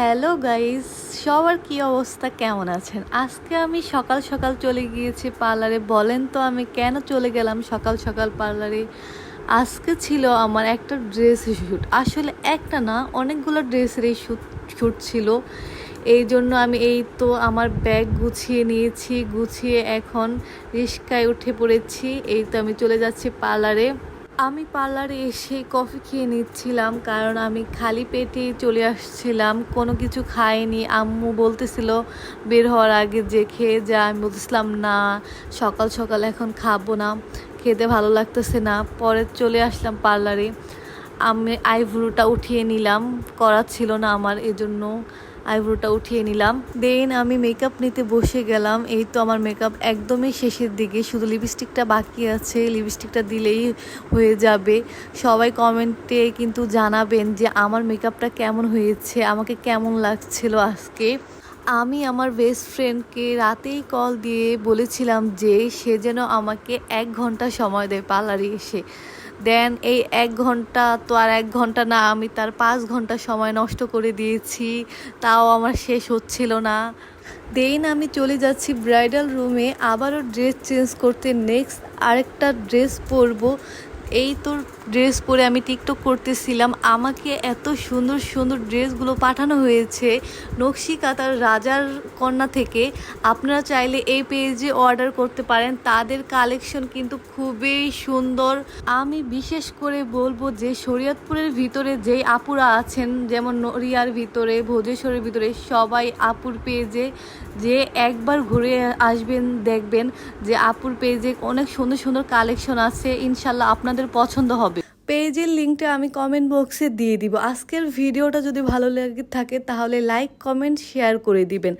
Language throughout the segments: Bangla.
হ্যালো গাইস, সবার কি অবস্থা, কেমন আছেন? আজকে আমি সকাল সকাল চলে গিয়েছি পার্লারে। বলেন তো আমি কেন চলে গেলাম সকাল সকাল পার্লারে? আজকে ছিল আমার একটা ড্রেস শ্যুট। আসলে একটা না, অনেকগুলো ড্রেসেরই শ্যুট ছিল। এই জন্য আমি এই তো আমার ব্যাগ গুছিয়ে নিয়েছি, গুছিয়ে এখন রিক্সায় উঠে পড়েছি। এই তো আমি চলে যাচ্ছি পার্লারে। আমি পার্লারে এসে কফি খেয়ে নিচ্ছিলাম, কারণ আমি খালি পেটে চলে আসছিলাম, কোনো কিছু খাইনি। আম্মু বলতেছিল বের হওয়ার আগে যে খেয়ে যা, আমি বলতেছিলাম না, সকাল সকাল এখন খাবো না, খেতে ভালো লাগতেছে না। পরে চলে আসলাম পার্লারে। আমি আইব্রোটা উঠিয়ে নিলাম, করা ছিল না আমার, এজন্য আইব্রোটা উঠিয়ে নিলাম। দেন আমি মেকআপ নিতে বসে গেলাম। এই তো আমার মেকআপ একদমই শেষের দিকে, শুধু লিপস্টিকটা বাকি আছে, লিপস্টিকটা দিলেই হয়ে যাবে। সবাই কমেন্টে কিন্তু জানাবেন যে আমার মেকআপটা কেমন হয়েছে, আমাকে কেমন লাগছিল আজকে। আমি আমার বেস্ট ফ্রেন্ডকে রাতেই কল দিয়ে বলেছিলাম যে সে যেন আমাকে 1 ঘন্টা সময় দেয় পার্লারে এসে। দেন এই 1 ঘন্টা তো আর 1 ঘন্টা না, আমি তার 5 ঘন্টা সময় নষ্ট করে দিয়েছি, তাও আমার শেষ হচ্ছিল না। দেন আমি চলে যাচ্ছি ব্রাইডাল রুমে, আবারও ড্রেস চেঞ্জ করতে। নেক্সট আরেকটা ড্রেস পরবো। এই তো ড্রেস পরে আমি টিকটক করতেছিলাম। আমাকে এত সুন্দর সুন্দর ড্রেসগুলো পাঠানো হয়েছে নকশিকাতার রাজার কন্যা থেকে। আপনারা চাইলে এই পেজে অর্ডার করতে পারেন, তাদের কালেকশন কিন্তু খুবই সুন্দর। আমি বিশেষ করে বলবো যে শরীয়তপুরের ভিতরে যেই আপুরা আছেন, যেমন নড়িয়ার ভিতরে, ভোজেশ্বরের ভিতরে, সবাই আপুর পেজে যে একবার ঘুরে আসবেন, দেখবেন যে আপুর পেজে অনেক সুন্দর সুন্দর কালেকশন আছে। ইনশাল্লাহ আপনাদের পছন্দ হবে। পেজের লিঙ্কটা আমি কমেন্ট বক্সে দিয়ে দিব। আজকের ভিডিওটা যদি ভালো লেগে থাকে তাহলে লাইক, কমেন্ট, শেয়ার করে দিবেন।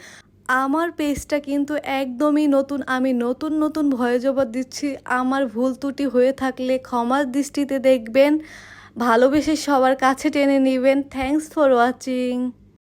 আমার পেজটা কিন্তু একদমই নতুন, আমি নতুন নতুন ভয়েস ওভার দিচ্ছি। আমার ভুল ত্রুটি হয়ে থাকলে ক্ষমার দৃষ্টিতে দেখবেন, ভালোবেসে সবার কাছে টেনে নেবেন। Thanks for watching.